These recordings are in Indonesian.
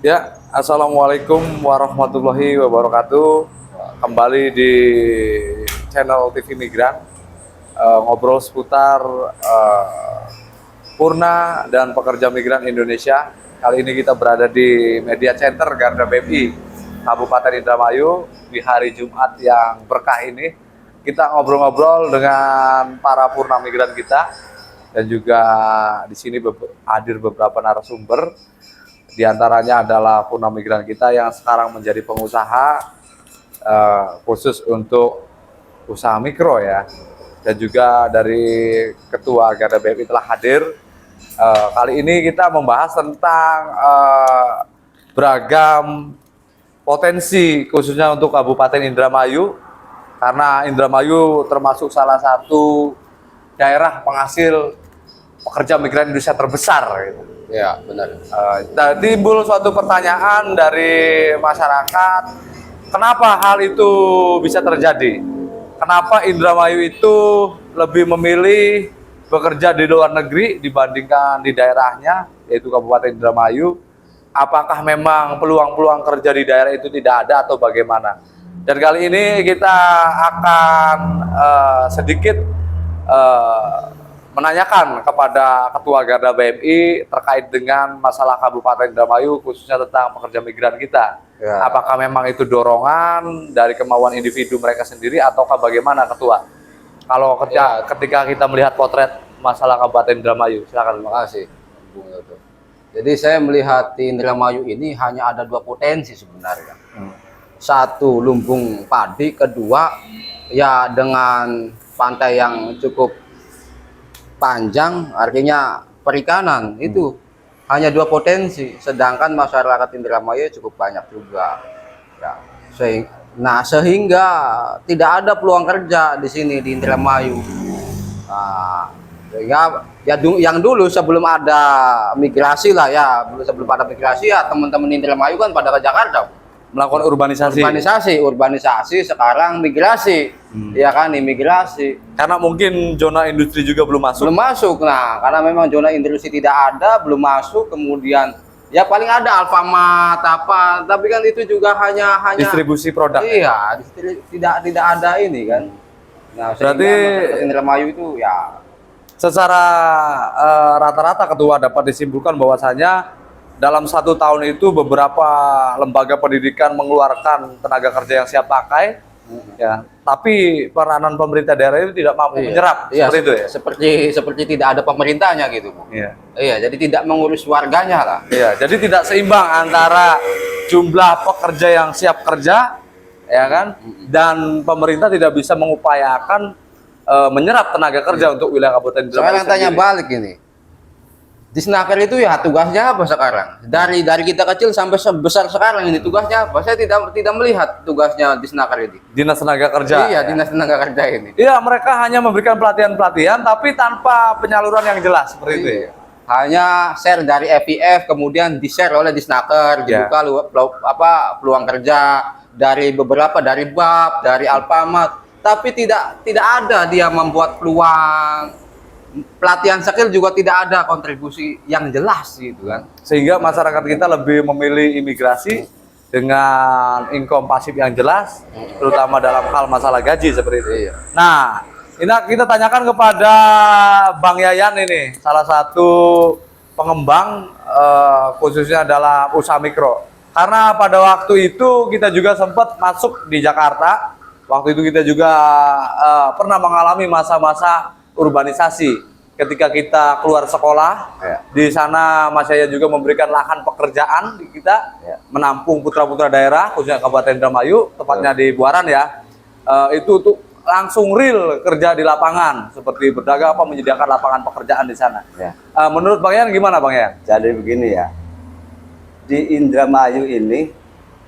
Ya, Assalamualaikum warahmatullahi wabarakatuh. Kembali di channel TV Migran, ngobrol seputar Purna dan pekerja migran Indonesia. Kali ini kita berada di Media Center Garuda BMI Kabupaten Indramayu di hari Jumat yang berkah ini. Kita ngobrol-ngobrol dengan para purna migran kita, dan juga di sini hadir beberapa narasumber. Di antaranya adalah purna migran kita yang sekarang menjadi pengusaha khusus untuk usaha mikro ya. Dan juga dari Ketua Garuda BMI telah hadir. Kali ini kita membahas tentang beragam potensi khususnya untuk Kabupaten Indramayu, karena Indramayu termasuk salah satu daerah penghasil pekerja migran Indonesia terbesar gitu. Ya, benar. Timbul suatu pertanyaan dari masyarakat, kenapa hal itu bisa terjadi? Kenapa Indramayu itu lebih memilih bekerja di luar negeri dibandingkan di daerahnya, yaitu Kabupaten Indramayu? Apakah memang peluang-peluang kerja di daerah itu tidak ada atau bagaimana? Dan kali ini kita akan sedikit menanyakan kepada Ketua Garuda BMI terkait dengan masalah Kabupaten Indramayu, khususnya tentang pekerja migran kita. Ya. Apakah memang itu dorongan dari kemauan individu mereka sendiri ataukah bagaimana, Ketua? Kalau ketika kita melihat potret masalah Kabupaten Indramayu, silakan. Terima kasih, Bung Yoto. Jadi saya melihat di Indramayu ini hanya ada dua potensi sebenarnya. Satu, lumbung padi. Kedua, ya dengan pantai yang cukup panjang, artinya perikanan. Itu hanya dua potensi, sedangkan masyarakat Indramayu cukup banyak juga ya. Sehingga tidak ada peluang kerja di sini di Indramayu. Yang dulu sebelum ada migrasi lah ya, sebelum ada migrasi ya, teman-teman Indramayu kan pada ke Jakarta melakukan urbanisasi, sekarang migrasi. Ya kan, imigrasi. Karena mungkin zona industri juga belum masuk. Nah, karena memang zona industri tidak ada, belum masuk. Kemudian ya paling ada Alfamart apa, tapi kan itu juga hanya distribusi produk. Iya, tidak ada ini kan. Nah, berarti Indramayu itu ya secara rata-rata, Ketua, dapat disimpulkan bahwasanya dalam 1 tahun itu beberapa lembaga pendidikan mengeluarkan tenaga kerja yang siap pakai, ya, tapi peranan pemerintah daerah itu tidak mampu menyerap, seperti itu ya. Seperti tidak ada pemerintahnya gitu, Bu. Iya, jadi tidak mengurus warganya lah. Iya, jadi tidak seimbang antara jumlah pekerja yang siap kerja, ya kan, dan pemerintah tidak bisa mengupayakan menyerap tenaga kerja untuk wilayah Kabupaten Indramayu. Sekarang tanya balik ini. Disnaker itu ya tugasnya apa sekarang? Dari kita kecil sampai sebesar sekarang ini tugasnya apa? Saya tidak melihat tugasnya Disnaker ini. Dinas Tenaga Kerja. Iya, Dinas Tenaga Kerja ini. Iya, mereka hanya memberikan pelatihan-pelatihan tapi tanpa penyaluran yang jelas, seperti itu ya. Hanya share dari FIF, kemudian di-share oleh Disnaker, dibuka peluang kerja dari beberapa, dari BAP, dari Alfamart, tapi tidak ada dia membuat peluang. Pelatihan skill juga tidak ada kontribusi yang jelas gitu kan, sehingga masyarakat kita lebih memilih imigrasi dengan income pasif yang jelas, terutama dalam hal masalah gaji seperti itu. Nah, ini kita tanyakan kepada Bang Yayan, ini salah satu pengembang khususnya adalah usaha mikro, karena pada waktu itu kita juga sempat masuk di Jakarta. Waktu itu kita juga pernah mengalami masa-masa urbanisasi ketika kita keluar sekolah. Di sana Mas Yaya juga memberikan lahan pekerjaan di kita, menampung putra-putra daerah khususnya Kabupaten Indramayu, tepatnya di Buaran ya. Itu tuh langsung real kerja di lapangan, seperti berdagang apa, menyediakan lapangan pekerjaan di sana. Menurut Bang Yan gimana, Bang Yan? Jadi begini ya, di Indramayu ini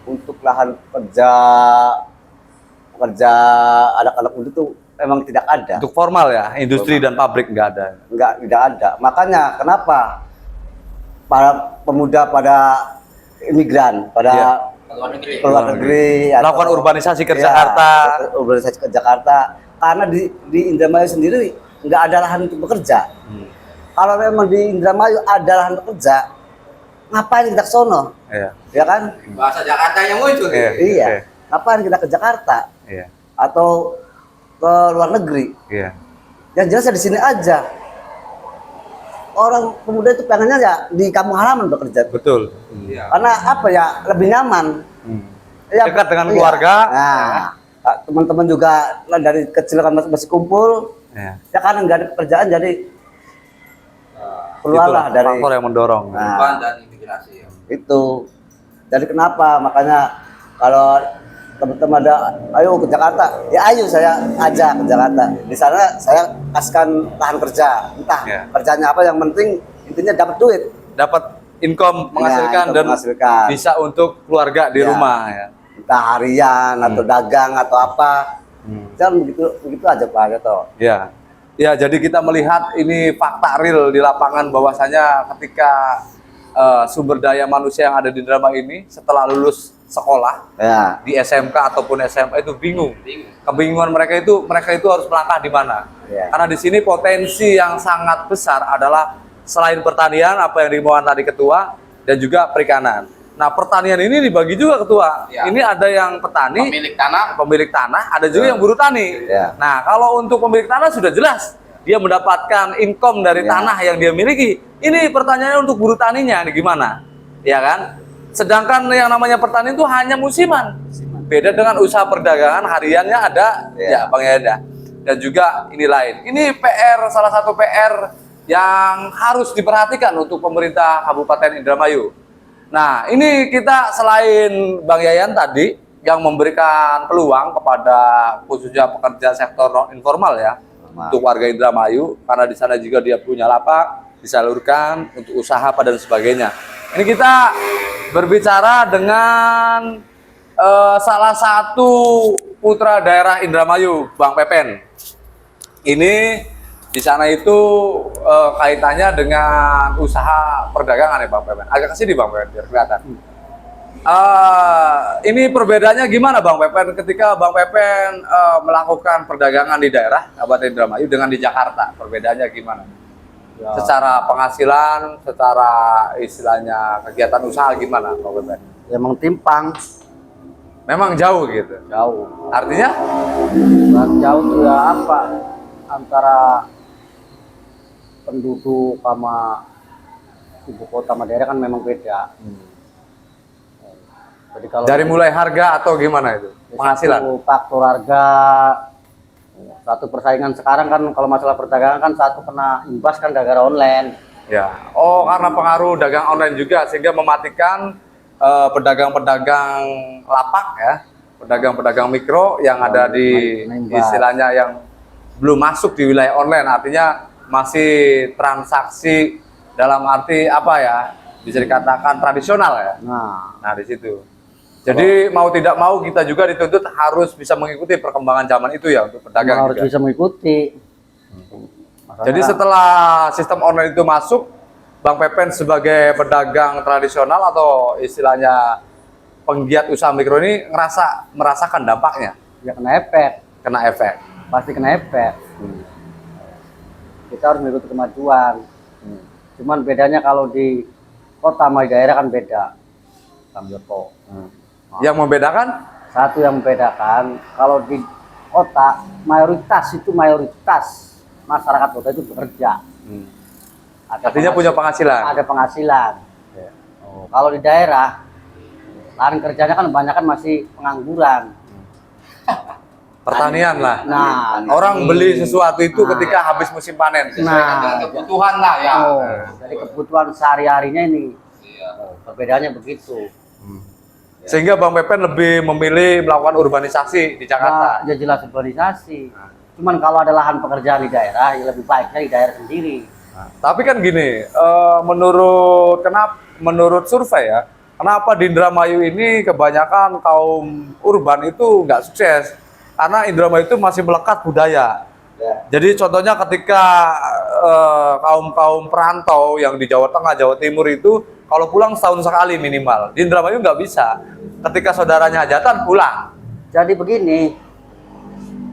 untuk lahan pekerja anak-anak muda tuh memang tidak ada. Untuk formal ya, industri dan pabrik nggak ada. Tidak ada. Makanya kenapa para pemuda, pada imigran, pada keluar negeri melakukan urbanisasi ke Jakarta. Urbanisasi ke Jakarta. Karena di Indramayu sendiri nggak ada lahan untuk bekerja. Kalau memang di Indramayu ada lahan bekerja, ngapain kita ke sono? Iya. Ya kan? Bahasa Jakarta yang muncul. Iya. Iya. Ngapain kita ke Jakarta Iya. atau ke luar negeri? Iya. Yang jelas ya di sini aja. Orang pemuda itu pengennya ya di kampung halaman bekerja. Betul. Iya. Karena apa ya? Lebih nyaman. Ya, Dekat dengan iya. keluarga. Nah, teman-teman juga dari kecil kan masih kumpul. Iya. Ya kan nggak ada pekerjaan jadi keluarlah Itulah dari faktor yang mendorong. Nah. Perubahan dan imigrasi. Ya. itu. Jadi kenapa? Makanya kalau teman-teman ada, ayo ke Jakarta, ya ayo saya ajak ke Jakarta. Di sana saya kasihkan lahan kerja, entah Ya. kerjanya apa, yang penting intinya dapat duit. Dapat income menghasilkan income dan menghasilkan. bisa untuk keluarga di Ya. rumah ya. Entah harian atau dagang atau apa. Jangan begitu aja Pak gitu. Ya. Ya, jadi kita melihat ini fakta real di lapangan bahwasanya ketika sumber daya manusia yang ada di Indramayu ini setelah lulus sekolah Ya. di SMK ataupun SMA itu bingung. Kebingungan mereka itu harus melangkah di mana. Ya. Karena di sini potensi yang sangat besar adalah selain pertanian apa yang dimaukan tadi ketua dan juga perikanan. Nah, pertanian ini dibagi juga ketua. Ya. Ini ada yang petani, pemilik tanah, ada juga yang buruh tani. Ya. Nah, kalau untuk pemilik tanah sudah jelas dia mendapatkan income dari Ya. tanah yang dia miliki. Ini pertanyaannya untuk buruh taninya ini gimana? Ya kan? Sedangkan yang namanya pertanian itu hanya musiman. Beda dengan usaha perdagangan hariannya ada, ya Ya. Bang Yada. Dan juga ini lain. Ini PR, salah satu PR yang harus diperhatikan untuk pemerintah Kabupaten Indramayu. Nah, ini kita selain Bang Yayan tadi yang memberikan peluang kepada khususnya pekerja sektor non informal ya, untuk warga Indramayu, karena di sana juga dia punya lapak, disalurkan untuk usaha apa dan sebagainya. Ini kita berbicara dengan salah satu putra daerah Indramayu, Bang Pepen. Ini di sana itu kaitannya dengan usaha perdagangan ya Bang Pepen. Agak kesini Bang Pepen biar kelihatan. Ini perbedaannya gimana Bang Pepen ketika Bang Pepen melakukan perdagangan di daerah Kabupaten Indramayu dengan di Jakarta? Perbedaannya gimana? Ya. Secara penghasilan, secara istilahnya kegiatan usaha gimana Bang Pepen? Emang timpang, Memang jauh gitu. jauh. Artinya? Jauh tuh ya apa? Antara penduduk sama ibu kota sama daerah kan memang beda. Jadi kalau Dari mulai harga atau gimana itu? Penghasilan? satu faktor harga, satu persaingan sekarang kan kalau masalah perdagangan kan satu kena imbas kan gara-gara online. Ya. Oh, karena pengaruh dagang online juga sehingga mematikan pedagang-pedagang lapak ya, pedagang-pedagang mikro yang ada di menembak. istilahnya yang belum masuk di wilayah online, artinya masih transaksi dalam arti apa ya, bisa dikatakan tradisional ya. Nah, di situ. Jadi mau tidak mau kita juga dituntut harus bisa mengikuti perkembangan zaman itu ya untuk pedagang Harus juga. bisa mengikuti. Jadi setelah sistem online itu masuk, Bang Pepen sebagai pedagang tradisional atau istilahnya penggiat usaha mikro ini merasakan dampaknya, ya kena efek, kena efek. pasti kena efek. Kita harus mengikuti kemajuan. Cuman bedanya kalau di kota sama di daerah kan beda. Bang Joko. Yang membedakan Satu yang membedakan, kalau di kota mayoritas masyarakat kota itu bekerja. artinya punya penghasilan. Ada penghasilan. Oh, kalau di daerah, lahan kerjanya kan banyak kan masih pengangguran. Pertanian lah. Nah, Orang beli sesuatu itu Nah. ketika habis musim panen. Nah, Kebutuhan lah ya. oh, dari kebutuhan sehari-harinya ini. Iya. Oh, perbedaannya begitu. Sehingga Bang Pepen lebih memilih melakukan urbanisasi di Jakarta. Nah, ya jelas urbanisasi. Cuman kalau ada lahan pekerjaan di daerah, ya lebih baiknya di daerah sendiri. Tapi kan gini, menurut survei ya, kenapa di Indramayu ini kebanyakan kaum urban itu nggak sukses? Karena Indramayu itu masih melekat budaya. Ya. Jadi contohnya ketika kaum perantau yang di Jawa Tengah, Jawa Timur itu kalau pulang setahun sekali minimal. Di Indramayu nggak bisa. Ketika saudaranya hajatan pulang. Jadi begini,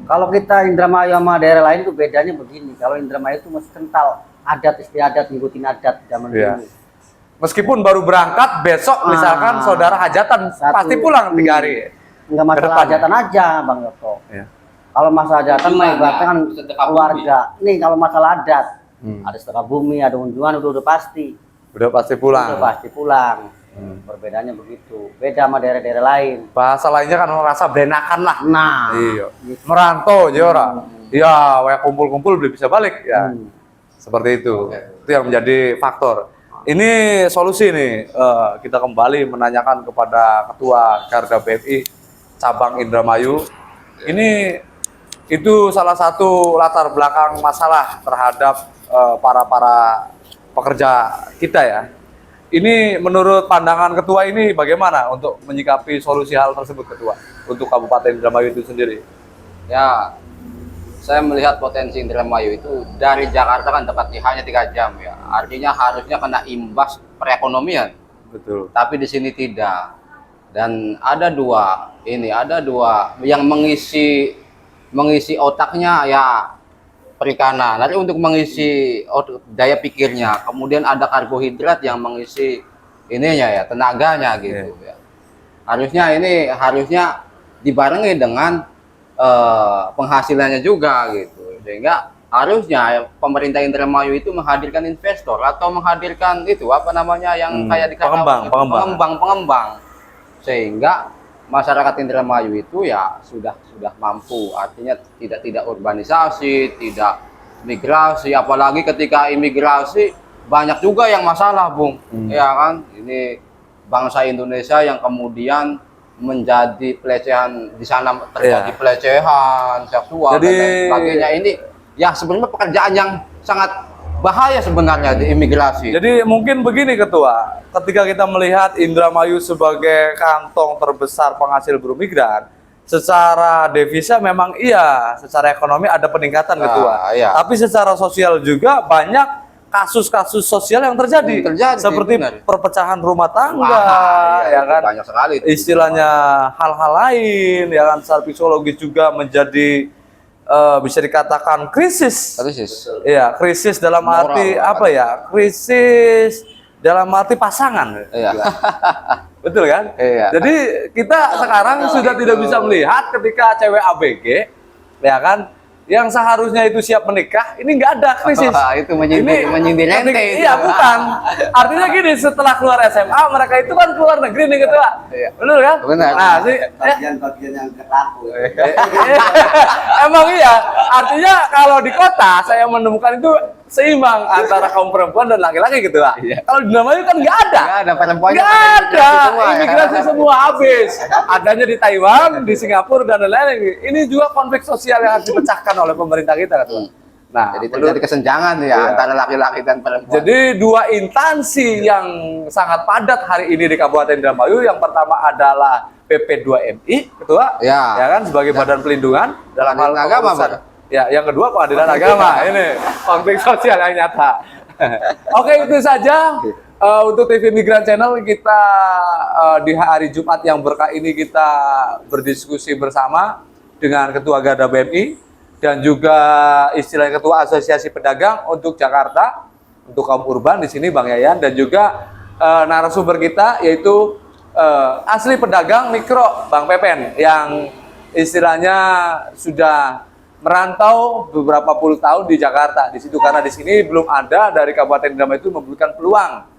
kalau kita Indramayu sama daerah lain itu bedanya begini. Kalau Indramayu itu masih kental adat istiadat, ngikutin adat zaman Iya. dulu. Meskipun baru berangkat besok misalkan saudara hajatan pasti pulang 3 hari. Enggak masalah Kedepan. hajatan aja Bang Yoto. Ya. Kalau masalah hajatan mah ibaratnya kan sedekah keluarga. Nih kalau masalah adat, ada sedekah bumi, ada unjuan udah pasti. Udah pasti Udah pulang. pasti pulang. Perbedaannya begitu. Beda sama daerah-daerah lain. Bahasa lainnya kan rasa berenakan lah. Nah, Iya. Merantau aja orang. Iya, kayak kumpul-kumpul belum bisa balik ya. Seperti itu. Itu yang menjadi faktor. Ini solusi nih. Kita kembali menanyakan kepada Ketua Garda BMI cabang Indramayu. Ini itu salah satu latar belakang masalah terhadap para pekerja kita ya. Ini menurut pandangan Ketua ini bagaimana untuk menyikapi solusi hal tersebut, Ketua, untuk Kabupaten Indramayu itu sendiri? Ya, saya melihat potensi Indramayu itu dari Jakarta kan dekat hanya 3 jam ya. Artinya harusnya kena imbas perekonomian. Betul. Tapi di sini tidak. Dan ada dua yang mengisi otaknya ya perikanan. Nanti untuk mengisi daya pikirnya, kemudian ada karbohidrat yang mengisi ininya ya, tenaganya gitu ya. Harusnya dibarengi dengan penghasilannya juga gitu. Sehingga harusnya pemerintah Indramayu itu menghadirkan investor atau menghadirkan itu apa namanya yang kayak di pengembang. Sehingga masyarakat Indramayu itu ya sudah mampu, artinya tidak urbanisasi, tidak migrasi, apalagi ketika imigrasi banyak juga yang masalah, Bung. Ya kan, ini bangsa Indonesia yang kemudian menjadi pelecehan di sana, terjadi pelecehan seksual dan lain sebagainya. Ini ya sebenarnya pekerjaan yang sangat bahaya sebenarnya di imigrasi. Jadi mungkin begini, Ketua, ketika kita melihat Indramayu sebagai kantong terbesar penghasil buruh migran, secara devisa memang iya, secara ekonomi ada peningkatan, Ketua. Iya. Tapi secara sosial juga banyak kasus-kasus sosial yang terjadi, seperti perpecahan rumah tangga, ya kan? Banyak sekali. Istilahnya hal-hal lain, ya kan? Secara psikologis juga menjadi bisa dikatakan krisis. Iya, krisis dalam arti apa ya? Krisis dalam arti pasangan. Iya. Betul kan? Iya. Jadi kita sekarang sudah tidak bisa melihat ketika cewek ABG, ya kan, yang seharusnya itu siap menikah, ini nggak ada krisis. Itu menyindir ente. Iya, bukan. Artinya gini, setelah keluar SMA, mereka itu kan keluar negeri nih, Ketua. Iya. Benar kan? Benar. Nah, Bagian-bagian yang ketaku. emang iya. Artinya kalau di kota saya menemukan itu seimbang antara kaum perempuan dan laki-laki, gitu lah. Kalau di Indramayu kan nggak ada. Nggak ada perempuannya. Nggak ada. Semua, Imigrasi semua habis. Adanya di Taiwan, di Singapura dan lain-lain. Ini juga konflik sosial yang harus dipecahkan oleh pemerintah kita, Ketua. Nah, Jadi terjadi kesenjangan ya antara laki-laki dan perempuan. jadi dua instansi yang sangat padat hari ini di Kabupaten Indramayu. Yang pertama adalah PP2MI, Ketua, Ya. kan, sebagai badan pelindungan dalam hal Pengadilan agama, pengurusan. Pak. Ya, yang kedua pengadilan agama. Ini konflik sosial yang nyata. Oke, itu saja untuk TV Migran Channel. Kita di hari Jumat yang berkah ini kita berdiskusi bersama dengan Ketua Garda BMI dan juga istilah Ketua Asosiasi Pedagang untuk Jakarta, untuk kaum urban di sini Bang Yayan, dan juga narasumber kita yaitu asli pedagang mikro Bang Pepen yang istilahnya sudah merantau beberapa puluh tahun di Jakarta di situ, karena di sini belum ada dari Kabupaten Indramayu itu memberikan peluang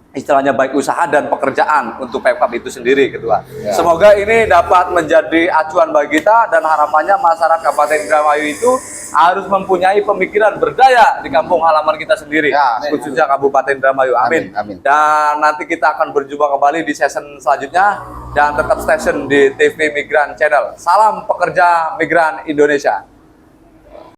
istilahnya baik usaha dan pekerjaan untuk Pemkab itu sendiri, Ketua. Ya. Semoga ini dapat menjadi acuan bagi kita, dan harapannya masyarakat Kabupaten Indramayu itu harus mempunyai pemikiran berdaya di kampung halaman kita sendiri, Ya, khususnya Kabupaten Indramayu. Amin. Amin. Dan nanti kita akan berjumpa kembali di season selanjutnya, dan tetap station di TV Migran Channel. Salam pekerja migran Indonesia.